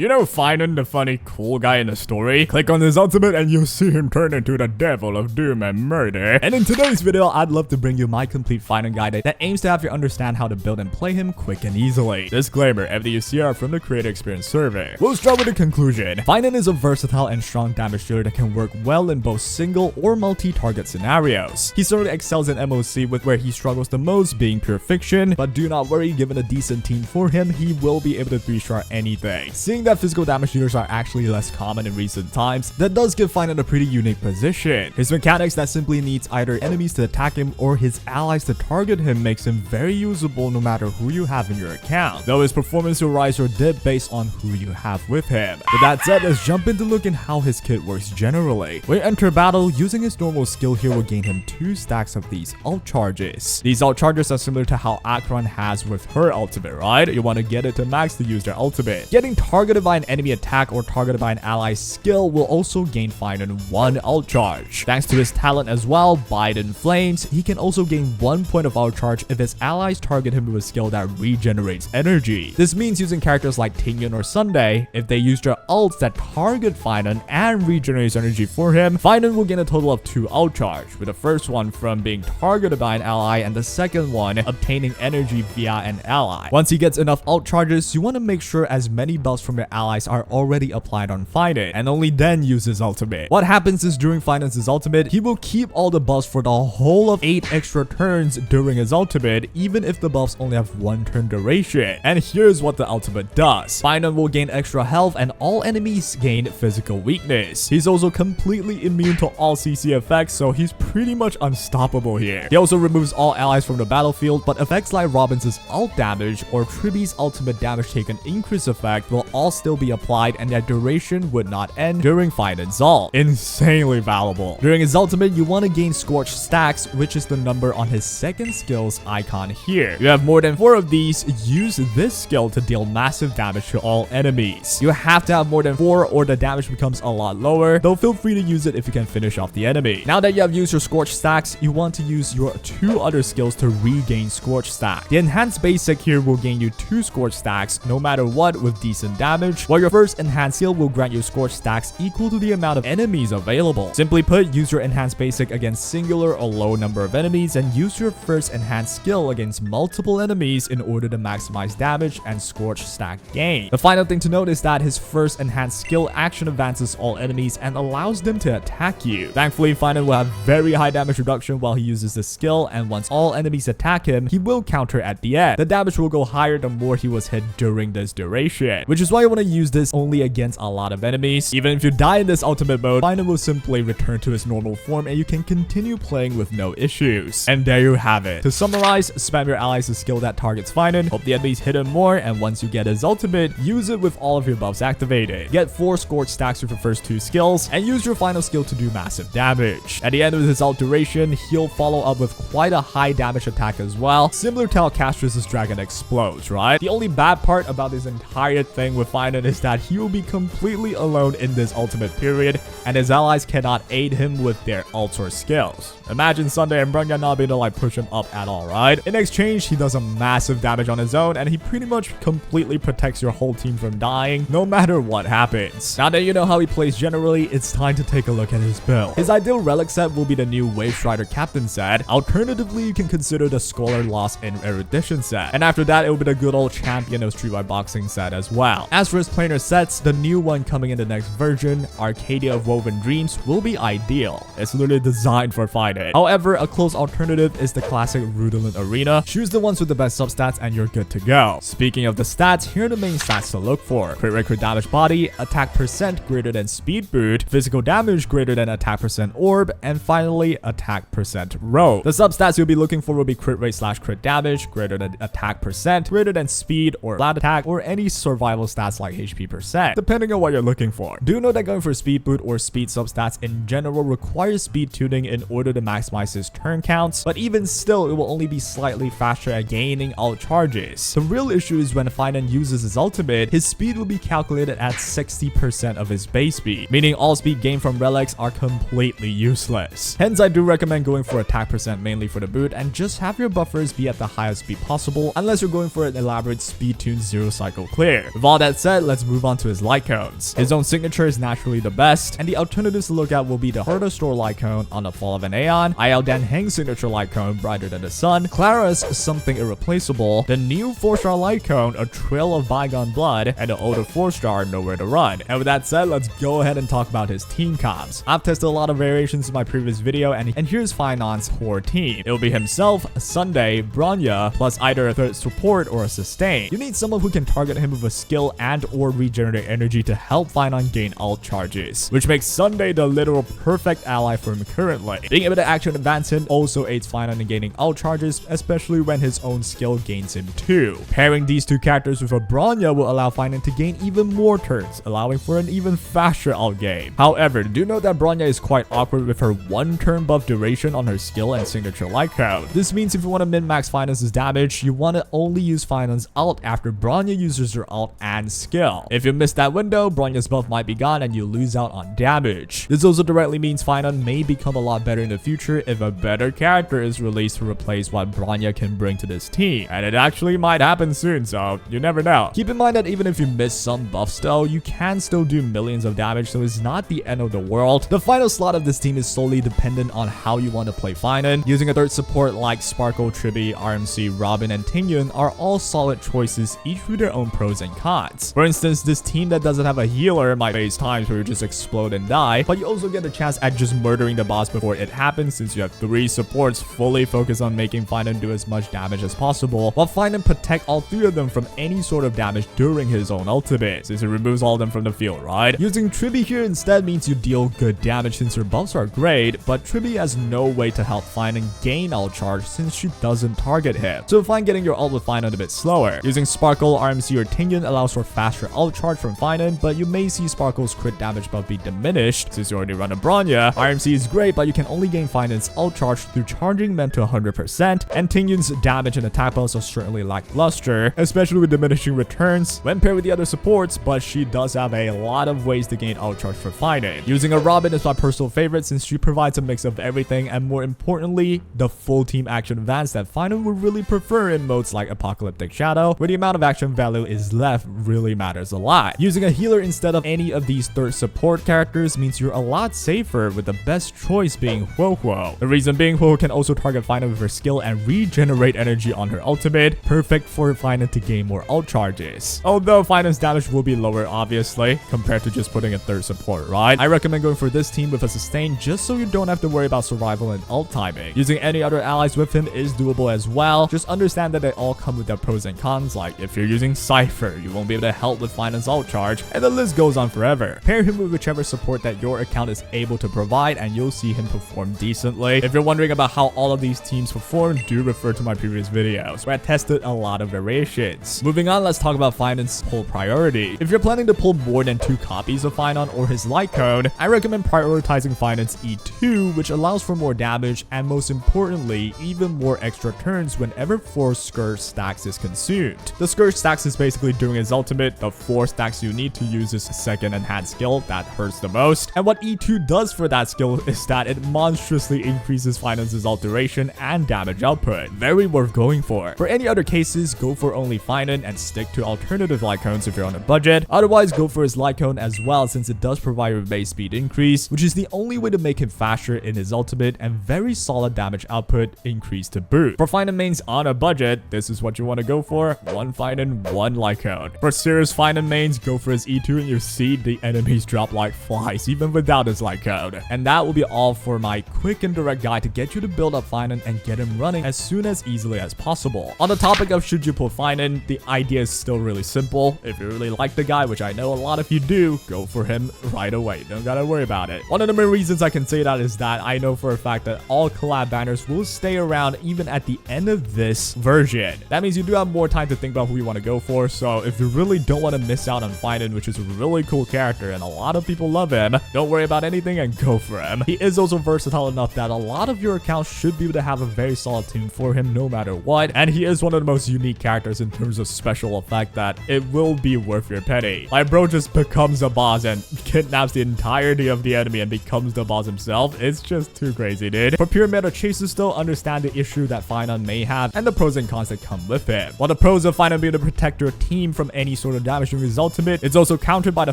You know Phainon, the funny cool guy in the story? Click on his ultimate and you'll see him turn into the devil of doom and murder. And in today's video, I'd love to bring you my complete Phainon guide that aims to have you understand how to build and play him quick and easily. Disclaimer, everything you see are from the Creator Experience survey. We'll start with the conclusion. Phainon is a versatile and strong damage dealer that can work well in both single or multi-target scenarios. He certainly excels in MOC, with where he struggles the most being pure fiction, but do not worry, given a decent team for him, he will be able to 3-star anything. Seeing that physical damage dealers are actually less common in recent times, that does give Phainon a pretty unique position. His mechanics that simply needs either enemies to attack him or his allies to target him makes him very usable no matter who you have in your account, though his performance will rise or dip based on who you have with him. With that said, let's jump into looking how his kit works generally. When you enter battle, using his normal skill here will gain him 2 stacks of these ult charges. These ult charges are similar to how Akron has with her ultimate, right? You want to get it to max to use their ultimate. Getting targeted by an enemy attack or targeted by an ally's skill will also gain Phainon 1 ult charge. Thanks to his talent as well, Biden Flames, he can also gain 1 point of ult charge if his allies target him with a skill that regenerates energy. This means using characters like Tingyun or Sunday, if they use their ults that target Phainon and regenerates energy for him, Phainon will gain a total of 2 ult charge, with the first one from being targeted by an ally and the second one obtaining energy via an ally. Once he gets enough ult charges, you want to make sure as many buffs from your allies are already applied on Phainon, and only then use his ultimate. What happens is during Phainon's ultimate, he will keep all the buffs for the whole of 8 extra turns during his ultimate, even if the buffs only have 1 turn duration. And here's what the ultimate does. Phainon will gain extra health and all enemies gain physical weakness. He's also completely immune to all CC effects, so he's pretty much unstoppable here. He also removes all allies from the battlefield, but effects like Robin's ult damage or Triby's ultimate damage taken increase effect will all still be applied, and their duration would not end during Phainon's ult. Insanely valuable. During his ultimate, you want to gain Scorch stacks, which is the number on his second skill's icon here. You have more than 4 of these, use this skill to deal massive damage to all enemies. You have to have more than 4 or the damage becomes a lot lower, though feel free to use it if you can finish off the enemy. Now that you have used your Scorch stacks, you want to use your 2 other skills to regain Scorch stack. The enhanced basic here will gain you 2 Scorch stacks no matter what with decent damage, while your first enhanced skill will grant you Scorch stacks equal to the amount of enemies available. Simply put, use your enhanced basic against singular or low number of enemies, and use your first enhanced skill against multiple enemies in order to maximize damage and Scorch stack gain. The final thing to note is that his first enhanced skill action advances all enemies and allows them to attack you. Thankfully, Phainon will have very high damage reduction while he uses this skill, and once all enemies attack him, he will counter at the end. The damage will go higher the more he was hit during this duration, which is why you want to use this only against a lot of enemies. Even if you die in this ultimate mode, Phainon will simply return to his normal form and you can continue playing with no issues. And there you have it. To summarize, spam your allies' skill that targets Phainon, hope the enemies hit him more, and once you get his ultimate, use it with all of your buffs activated. Get 4 Scorch stacks with your first 2 skills, and use your final skill to do massive damage. At the end of his ult duration, he'll follow up with quite a high damage attack as well, similar to how Castrus's dragon explodes, right? The only bad part about this entire thing with Phainon is that he will be completely alone in this ultimate period, and his allies cannot aid him with their ults or skills. Imagine Sunday and Brunga not being able to push him up at all, right? In exchange, he does a massive damage on his own, and he pretty much completely protects your whole team from dying, no matter what happens. Now that you know how he plays generally, it's time to take a look at his build. His ideal relic set will be the new Wave Strider Captain set. Alternatively, you can consider the Scholar Lost in Erudition set. And after that, it will be the good old Champion of Streetwise Boxing set as well. As for his planar sets, the new one coming in the next version, Arcadia of Woven Dreams, will be ideal. It's literally designed for Phainon. However, a close alternative is the classic Rudolin Arena. Choose the ones with the best substats and you're good to go. Speaking of the stats, here are the main stats to look for. Crit rate, crit damage body, attack percent greater than speed boot, physical damage greater than attack percent orb, and finally attack percent robe. The substats you'll be looking for will be crit rate / crit damage greater than attack percent, greater than speed or flat attack, or any survival stats like HP percent, depending on what you're looking for. Do note that going for speed boot or speed substats in general requires speed tuning in order to maximize his turn counts, but even still, it will only be slightly faster at gaining ult charges. The real issue is when Phainon uses his ultimate, his speed will be calculated at 60% of his base speed, meaning all speed gained from relics are completely useless. Hence, I do recommend going for attack percent mainly for the boot, and just have your buffers be at the highest speed possible, unless you're going for an elaborate speed tune 0 cycle clear. With all that said, said, let's move on to his Lightcones. His own signature is naturally the best, and the alternatives to look at will be the Heart of Store Lightcone on the Fall of an Aeon, Ayao Dan Heng's signature Lightcone Brighter Than the Sun, Clara's Something Irreplaceable, the new 4-star Lightcone A Trail of Bygone Blood, and the older 4-star Nowhere to Run. And with that said, let's go ahead and talk about his team comps. I've tested a lot of variations in my previous video, and here's Phainon's core team. It'll be himself, Sunday, Bronya, plus either a third support or a sustain. You need someone who can target him with a skill and or regenerate energy to help Phainon gain ult charges, which makes Sunday the literal perfect ally for him currently. Being able to action advance him also aids Phainon in gaining ult charges, especially when his own skill gains him too. Pairing these two characters with a Bronya will allow Phainon to gain even more turns, allowing for an even faster ult game. However, do note that Bronya is quite awkward with her 1 turn buff duration on her skill and signature Lightcone. This means if you want to min-max Phainon's damage, you want to only use Phainon's ult after Bronya uses her ult and skill. If you miss that window, Bronya's buff might be gone and you lose out on damage. This also directly means Phainon may become a lot better in the future if a better character is released to replace what Bronya can bring to this team. And it actually might happen soon, so you never know. Keep in mind that even if you miss some buffs though, you can still do millions of damage, so it's not the end of the world. The final slot of this team is solely dependent on how you want to play Phainon. Using a third support like Sparkle, Tribi, RMC, Robin, and Tingyun are all solid choices, each with their own pros and cons. For instance, this team that doesn't have a healer might face times where you just explode and die, but you also get a chance at just murdering the boss before it happens, since you have 3 supports fully focused on making Phainon do as much damage as possible, while Phainon protect all 3 of them from any sort of damage during his own ultimate, since it removes all of them from the field, right? Using Tribi here instead means you deal good damage since her buffs are great, but Tribi has no way to help Phainon gain ult charge since she doesn't target him. So find getting your ult with Phainon a bit slower. Using Sparkle, RMC, or Tingyun allows for faster ult charge from Phainon, but you may see Sparkle's crit damage buff be diminished since you already run a Bronya. RMC is great, but you can only gain Phainon's ult charge through charging them to 100%, and Tingyun's damage and attack buffs are certainly lackluster, especially with diminishing returns when paired with the other supports, but she does have a lot of ways to gain ult charge for Phainon. Using a Robin is my personal favorite since she provides a mix of everything, and more importantly, the full team action advance that Phainon would really prefer in modes like Apocalyptic Shadow, where the amount of action value is left really matters a lot. Using a healer instead of any of these third support characters means you're a lot safer, with the best choice being Huohuo. The reason being, Huohuo can also target Phainon with her skill and regenerate energy on her ultimate, perfect for Phainon to gain more ult charges. Although Phainon's damage will be lower obviously, compared to just putting a third support, right? I recommend going for this team with a sustain just so you don't have to worry about survival and ult timing. Using any other allies with him is doable as well, just understand that they all come with their pros and cons, like if you're using Cypher, you won't be able to help with Phainon's ult charge, and the list goes on forever. Pair him with whichever support that your account is able to provide and you'll see him perform decently. If you're wondering about how all of these teams perform, do refer to my previous videos where I tested a lot of variations. Moving on, let's talk about Phainon's pull priority. If you're planning to pull more than 2 copies of Phainon or his Lightcone, I recommend prioritizing Phainon's E2, which allows for more damage and most importantly, even more extra turns whenever 4 Scourge stacks is consumed. The Scourge stacks is basically doing his ultimate, the 4 stacks you need to use his second enhanced skill that hurts the most, and what E2 does for that skill is that it monstrously increases Phainon's ult duration and damage output. Very worth going for. For any other cases, go for only Phainon and stick to alternative Lightcones if you're on a budget. Otherwise, go for his Lightcone as well since it does provide a base speed increase, which is the only way to make him faster in his ultimate, and very solid damage output increase to boot. For Phainon mains on a budget, this is what you want to go for: 1 Phainon, 1 Lightcone. For serious Phainon mains, go for his E2 and you see the enemies drop like flies even without his Lightcone. And that will be all for my quick and direct guide to get you to build up Phainon and get him running as soon as easily as possible. On the topic of should you pull Phainon, the idea is still really simple. If you really like the guy, which I know a lot of you do, go for him right away. Don't gotta worry about it. One of the main reasons I can say that is that I know for a fact that all collab banners will stay around even at the end of this version. That means you do have more time to think about who you want to go for, so if you really don't want to miss out on Phainon, which is a really cool character and a lot of people love him, don't worry about anything and go for him. He is also versatile enough that a lot of your accounts should be able to have a very solid team for him no matter what, and he is one of the most unique characters in terms of special effect that it will be worth your penny. My bro just becomes a boss and kidnaps the entirety of the enemy and becomes the boss himself. It's just too crazy, dude. For pure meta chasers though, understand the issue that Phainon may have and the pros and cons that come with him. While the pros of Phainon being able to protect your team from any sort of damage during his ultimate. It's also countered by the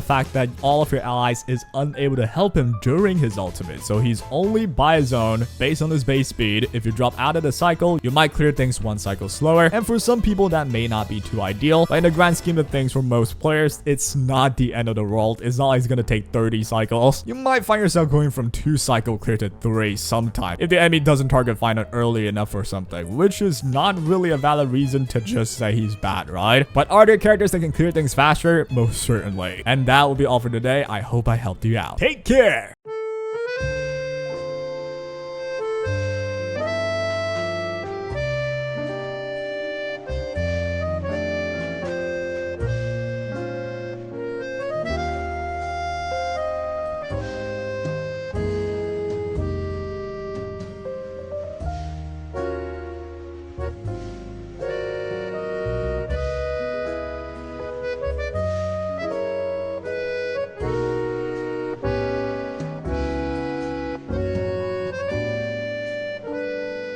fact that all of your allies is unable to help him during his ultimate. So he's only by his own based on his base speed. If you drop out of the cycle, you might clear things one cycle slower. And for some people, that may not be too ideal. But in the grand scheme of things, for most players, it's not the end of the world. It's not like it's gonna take 30 cycles. You might find yourself going from 2 cycle clear to 3 sometime if the enemy doesn't target Phainon early enough or something, which is not really a valid reason to just say he's bad, right? But are there characters that can clear things faster? Most certainly. And that will be all for today. I hope I helped you out. Take care!